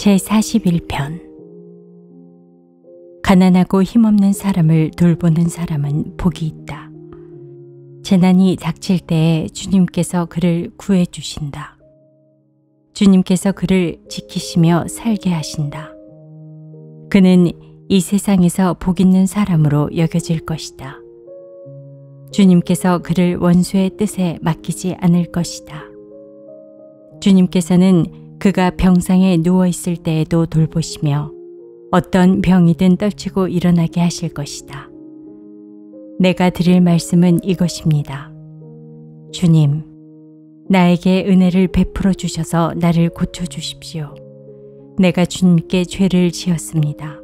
제41편. 가난하고 힘없는 사람을 돌보는 사람은 복이 있다. 재난이 닥칠 때에 주님께서 그를 구해주신다. 주님께서 그를 지키시며 살게 하신다. 그는 이 세상에서 복 있는 사람으로 여겨질 것이다. 주님께서 그를 원수의 뜻에 맡기지 않을 것이다. 주님께서는 그가 병상에 누워있을 때에도 돌보시며 어떤 병이든 떨치고 일어나게 하실 것이다. 내가 드릴 말씀은 이것입니다. 주님, 나에게 은혜를 베풀어 주셔서 나를 고쳐주십시오. 내가 주님께 죄를 지었습니다.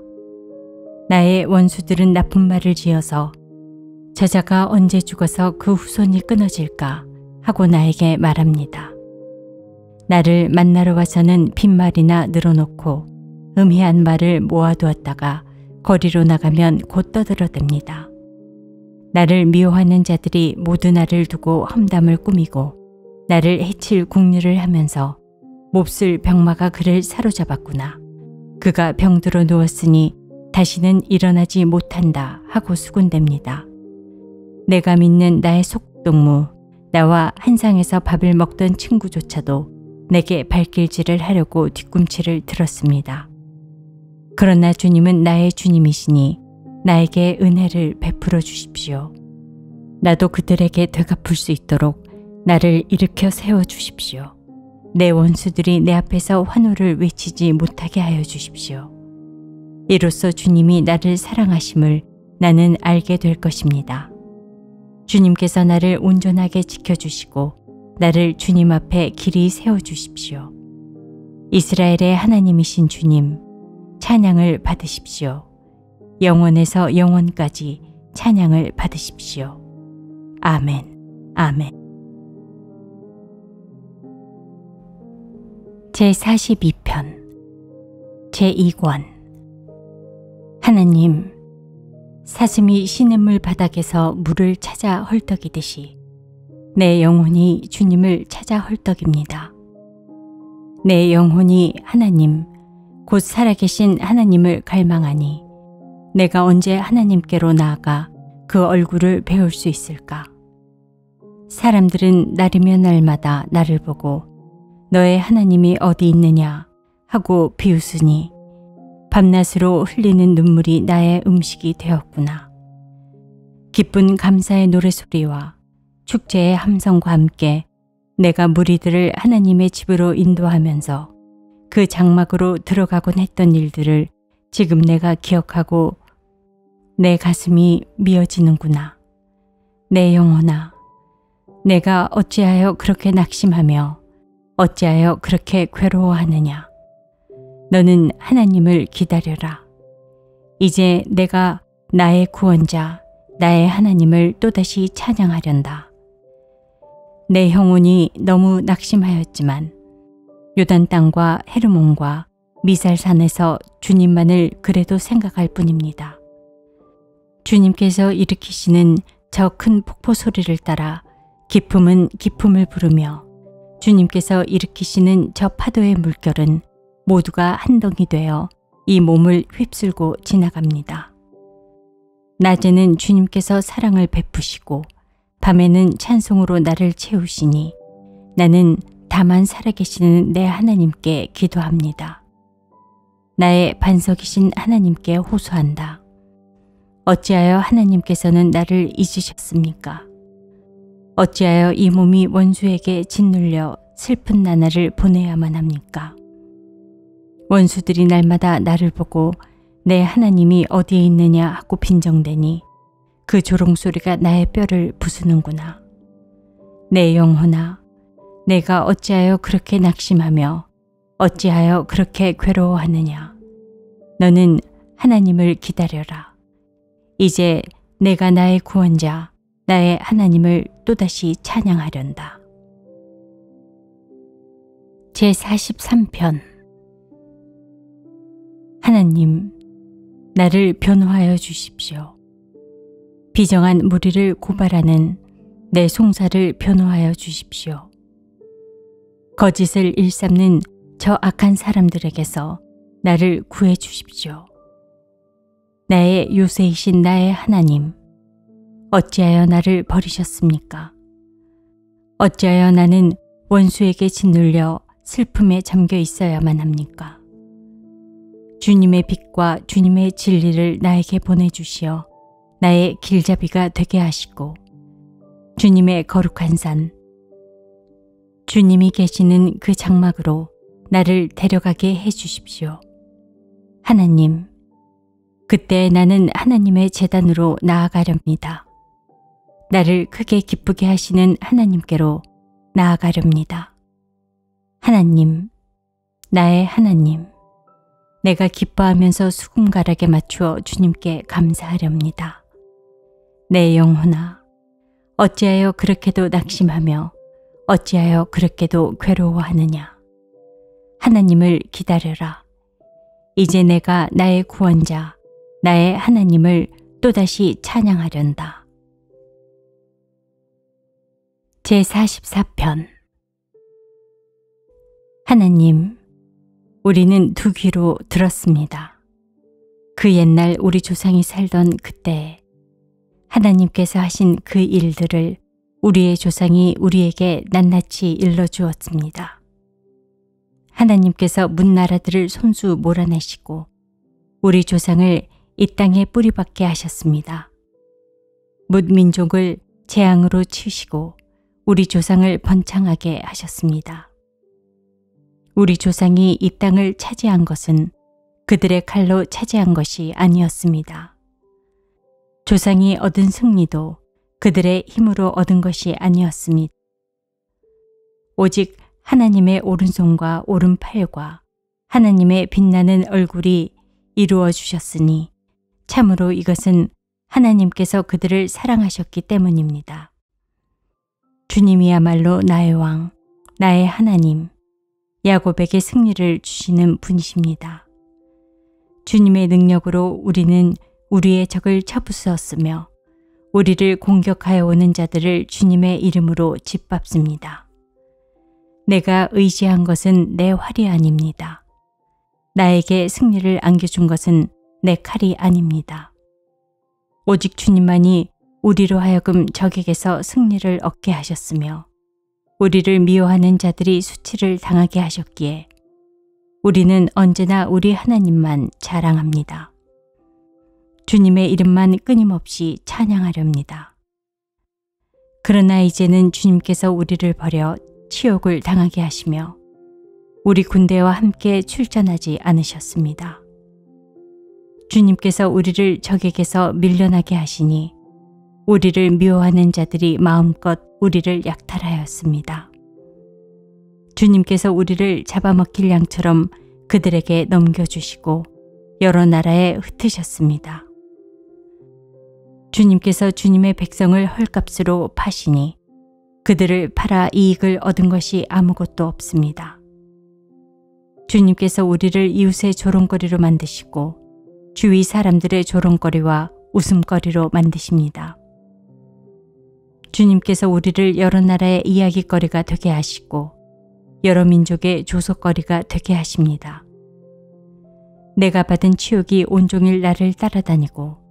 나의 원수들은 나쁜 말을 지어서 저자가 언제 죽어서 그 후손이 끊어질까 하고 나에게 말합니다. 나를 만나러 와서는 빈말이나 늘어놓고 음해한 말을 모아두었다가 거리로 나가면 곧 떠들어댑니다. 나를 미워하는 자들이 모두 나를 두고 험담을 꾸미고 나를 해칠 궁리를 하면서 몹쓸 병마가 그를 사로잡았구나. 그가 병들어 누웠으니 다시는 일어나지 못한다 하고 수군댑니다. 내가 믿는 나의 속동무, 나와 한 상에서 밥을 먹던 친구조차도 내게 발길질을 하려고 뒤꿈치를 들었습니다. 그러나 주님은 나의 주님이시니 나에게 은혜를 베풀어 주십시오. 나도 그들에게 되갚을 수 있도록 나를 일으켜 세워 주십시오. 내 원수들이 내 앞에서 환호를 외치지 못하게 하여 주십시오. 이로써 주님이 나를 사랑하심을 나는 알게 될 것입니다. 주님께서 나를 온전하게 지켜주시고 나를 주님 앞에 길이 세워주십시오. 이스라엘의 하나님이신 주님, 찬양을 받으십시오. 영원에서 영원까지 찬양을 받으십시오. 아멘, 아멘. 제42편. 제2권. 하나님, 사슴이 시냇물 바닥에서 물을 찾아 헐떡이듯이 내 영혼이 주님을 찾아 헐떡입니다. 내 영혼이 하나님, 곧 살아계신 하나님을 갈망하니 내가 언제 하나님께로 나아가 그 얼굴을 배울 수 있을까? 사람들은 날이면 날마다 나를 보고 너의 하나님이 어디 있느냐 하고 비웃으니 밤낮으로 흘리는 눈물이 나의 음식이 되었구나. 기쁜 감사의 노래소리와 축제의 함성과 함께 내가 무리들을 하나님의 집으로 인도하면서 그 장막으로 들어가곤 했던 일들을 지금 내가 기억하고 내 가슴이 미어지는구나. 내 영혼아, 내가 어찌하여 그렇게 낙심하며 어찌하여 그렇게 괴로워하느냐. 너는 하나님을 기다려라. 이제 내가 나의 구원자, 나의 하나님을 또다시 찬양하련다. 내 영혼이 너무 낙심하였지만 요단 땅과 헤르몬과 미살산에서 주님만을 그래도 생각할 뿐입니다. 주님께서 일으키시는 저 큰 폭포 소리를 따라 기품은 기품을 부르며 주님께서 일으키시는 저 파도의 물결은 모두가 한 덩이 되어 이 몸을 휩쓸고 지나갑니다. 낮에는 주님께서 사랑을 베푸시고 밤에는 찬송으로 나를 채우시니 나는 다만 살아계시는 내 하나님께 기도합니다. 나의 반석이신 하나님께 호소한다. 어찌하여 하나님께서는 나를 잊으셨습니까? 어찌하여 이 몸이 원수에게 짓눌려 슬픈 나날을 보내야만 합니까? 원수들이 날마다 나를 보고 내 하나님이 어디에 있느냐 하고 빈정대니 그 조롱소리가 나의 뼈를 부수는구나. 내 영혼아, 내가 어찌하여 그렇게 낙심하며 어찌하여 그렇게 괴로워하느냐. 너는 하나님을 기다려라. 이제 내가 나의 구원자, 나의 하나님을 또다시 찬양하련다. 제43편. 하나님, 나를 변호하여 주십시오. 비정한 무리를 고발하는 내 송사를 변호하여 주십시오. 거짓을 일삼는 저 악한 사람들에게서 나를 구해 주십시오. 나의 요새이신 나의 하나님, 어찌하여 나를 버리셨습니까? 어찌하여 나는 원수에게 짓눌려 슬픔에 잠겨 있어야만 합니까? 주님의 빛과 주님의 진리를 나에게 보내주시어 나의 길잡이가 되게 하시고 주님의 거룩한 산, 주님이 계시는 그 장막으로 나를 데려가게 해 주십시오. 하나님, 그때 나는 하나님의 제단으로 나아가렵니다. 나를 크게 기쁘게 하시는 하나님께로 나아가렵니다. 하나님, 나의 하나님, 내가 기뻐하면서 수금가락에 맞추어 주님께 감사하렵니다. 내 영혼아, 어찌하여 그렇게도 낙심하며 어찌하여 그렇게도 괴로워하느냐. 하나님을 기다려라. 이제 내가 나의 구원자, 나의 하나님을 또다시 찬양하련다. 제44편. 하나님, 우리는 두 귀로 들었습니다. 그 옛날 우리 조상이 살던 그때에 하나님께서 하신 그 일들을 우리의 조상이 우리에게 낱낱이 일러주었습니다. 하나님께서 문나라들을 손수 몰아내시고 우리 조상을 이 땅에 뿌리박게 하셨습니다. 뭇민족을 재앙으로 치우시고 우리 조상을 번창하게 하셨습니다. 우리 조상이 이 땅을 차지한 것은 그들의 칼로 차지한 것이 아니었습니다. 조상이 얻은 승리도 그들의 힘으로 얻은 것이 아니었습니다. 오직 하나님의 오른손과 오른팔과 하나님의 빛나는 얼굴이 이루어 주셨으니 참으로 이것은 하나님께서 그들을 사랑하셨기 때문입니다. 주님이야말로 나의 왕, 나의 하나님, 야곱에게 승리를 주시는 분이십니다. 주님의 능력으로 우리는 우리의 적을 쳐부수었으며 우리를 공격하여 오는 자들을 주님의 이름으로 짓밟습니다. 내가 의지한 것은 내 활이 아닙니다. 나에게 승리를 안겨준 것은 내 칼이 아닙니다. 오직 주님만이 우리로 하여금 적에게서 승리를 얻게 하셨으며 우리를 미워하는 자들이 수치를 당하게 하셨기에 우리는 언제나 우리 하나님만 자랑합니다. 주님의 이름만 끊임없이 찬양하렵니다. 그러나 이제는 주님께서 우리를 버려 치욕을 당하게 하시며 우리 군대와 함께 출전하지 않으셨습니다. 주님께서 우리를 적에게서 밀려나게 하시니 우리를 미워하는 자들이 마음껏 우리를 약탈하였습니다. 주님께서 우리를 잡아먹힐 양처럼 그들에게 넘겨주시고 여러 나라에 흩으셨습니다. 주님께서 주님의 백성을 헐값으로 파시니 그들을 팔아 이익을 얻은 것이 아무것도 없습니다. 주님께서 우리를 이웃의 조롱거리로 만드시고 주위 사람들의 조롱거리와 웃음거리로 만드십니다. 주님께서 우리를 여러 나라의 이야기거리가 되게 하시고 여러 민족의 조소거리가 되게 하십니다. 내가 받은 치욕이 온종일 나를 따라다니고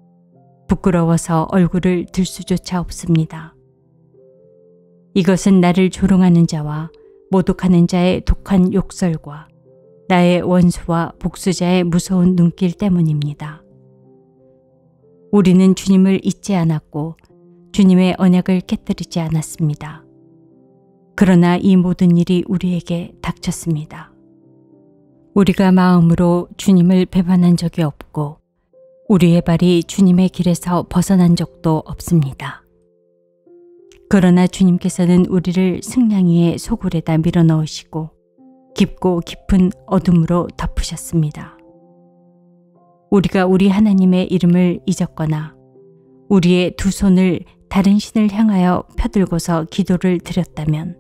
부끄러워서 얼굴을 들 수조차 없습니다. 이것은 나를 조롱하는 자와 모독하는 자의 독한 욕설과 나의 원수와 복수자의 무서운 눈길 때문입니다. 우리는 주님을 잊지 않았고 주님의 언약을 깨뜨리지 않았습니다. 그러나 이 모든 일이 우리에게 닥쳤습니다. 우리가 마음으로 주님을 배반한 적이 없고 우리의 발이 주님의 길에서 벗어난 적도 없습니다. 그러나 주님께서는 우리를 승냥이의 소굴에다 밀어넣으시고 깊고 깊은 어둠으로 덮으셨습니다. 우리가 우리 하나님의 이름을 잊었거나 우리의 두 손을 다른 신을 향하여 펴들고서 기도를 드렸다면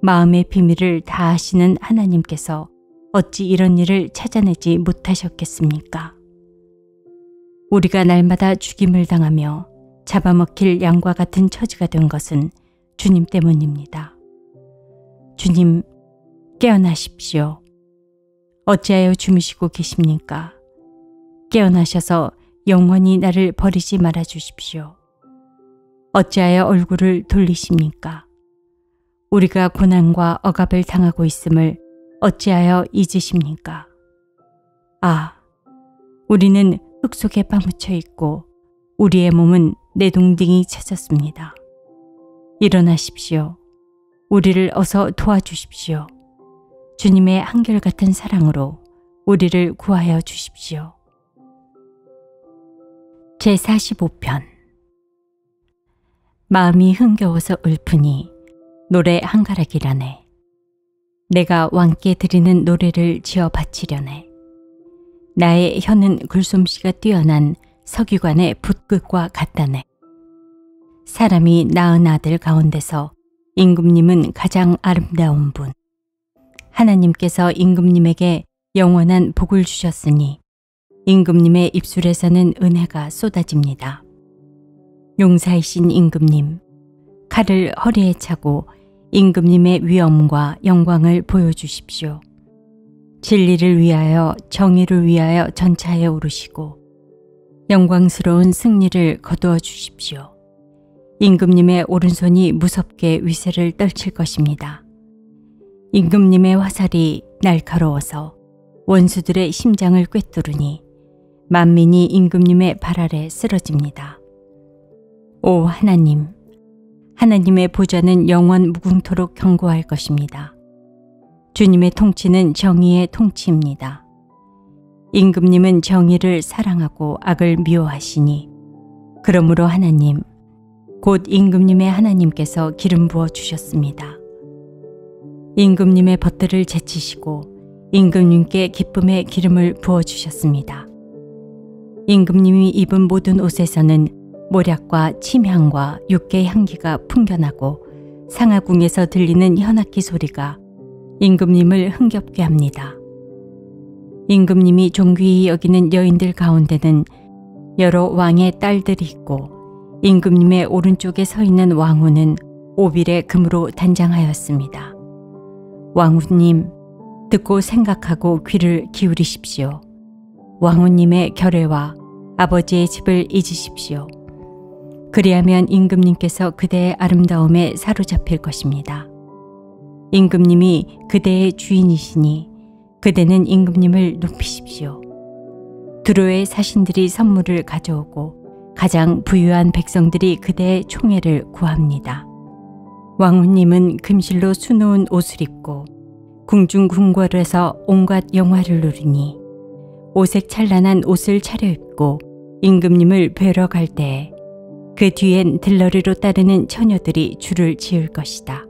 마음의 비밀을 다 아시는 하나님께서 어찌 이런 일을 찾아내지 못하셨겠습니까? 우리가 날마다 죽임을 당하며 잡아먹힐 양과 같은 처지가 된 것은 주님 때문입니다. 주님, 깨어나십시오. 어찌하여 주무시고 계십니까? 깨어나셔서 영원히 나를 버리지 말아 주십시오. 어찌하여 얼굴을 돌리십니까? 우리가 고난과 억압을 당하고 있음을 어찌하여 잊으십니까? 아, 우리는 흙 속에 파묻혀 있고 우리의 몸은 내동댕이 쳐졌습니다. 일어나십시오. 우리를 어서 도와주십시오. 주님의 한결같은 사랑으로 우리를 구하여 주십시오. 제45편. 마음이 흥겨워서 읊으니 노래 한가락이라네. 내가 왕께 드리는 노래를 지어 바치려네. 나의 혀는 글솜씨가 뛰어난 서기관의 붓끝과 같다네. 사람이 낳은 아들 가운데서 임금님은 가장 아름다운 분. 하나님께서 임금님에게 영원한 복을 주셨으니 임금님의 입술에서는 은혜가 쏟아집니다. 용사이신 임금님, 칼을 허리에 차고 임금님의 위엄과 영광을 보여주십시오. 진리를 위하여 정의를 위하여 전차에 오르시고 영광스러운 승리를 거두어 주십시오. 임금님의 오른손이 무섭게 위세를 떨칠 것입니다. 임금님의 화살이 날카로워서 원수들의 심장을 꿰뚫으니 만민이 임금님의 발 아래 쓰러집니다. 오 하나님, 하나님의 보좌는 영원 무궁토록 견고할 것입니다. 주님의 통치는 정의의 통치입니다. 임금님은 정의를 사랑하고 악을 미워하시니 그러므로 하나님, 곧 임금님의 하나님께서 기름 부어 주셨습니다. 임금님의 벗들을 제치시고 임금님께 기쁨의 기름을 부어 주셨습니다. 임금님이 입은 모든 옷에서는 모략과 침향과 육개 향기가 풍겨나고 상하궁에서 들리는 현악기 소리가 임금님을 흥겹게 합니다. 임금님이 존귀히 여기는 여인들 가운데는 여러 왕의 딸들이 있고 임금님의 오른쪽에 서 있는 왕후는 오빌의 금으로 단장하였습니다. 왕후님, 듣고 생각하고 귀를 기울이십시오. 왕후님의 결례와 아버지의 집을 잊으십시오. 그리하면 임금님께서 그대의 아름다움에 사로잡힐 것입니다. 임금님이 그대의 주인이시니 그대는 임금님을 높이십시오. 두로의 사신들이 선물을 가져오고 가장 부유한 백성들이 그대의 총애를 구합니다. 왕후님은 금실로 수놓은 옷을 입고 궁중궁궐에서 온갖 영화를 누리니 오색 찬란한 옷을 차려입고 임금님을 뵈러 갈 때에 그 뒤엔 들러리로 따르는 처녀들이 줄을 지을 것이다.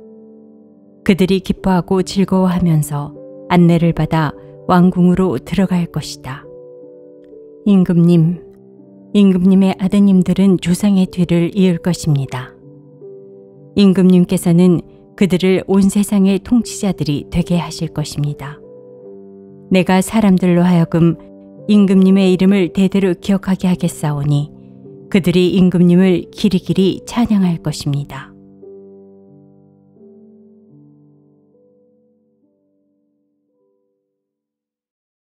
그들이 기뻐하고 즐거워하면서 안내를 받아 왕궁으로 들어갈 것이다. 임금님, 임금님의 아드님들은 조상의 뒤를 이을 것입니다. 임금님께서는 그들을 온 세상의 통치자들이 되게 하실 것입니다. 내가 사람들로 하여금 임금님의 이름을 대대로 기억하게 하겠사오니 그들이 임금님을 길이길이 찬양할 것입니다.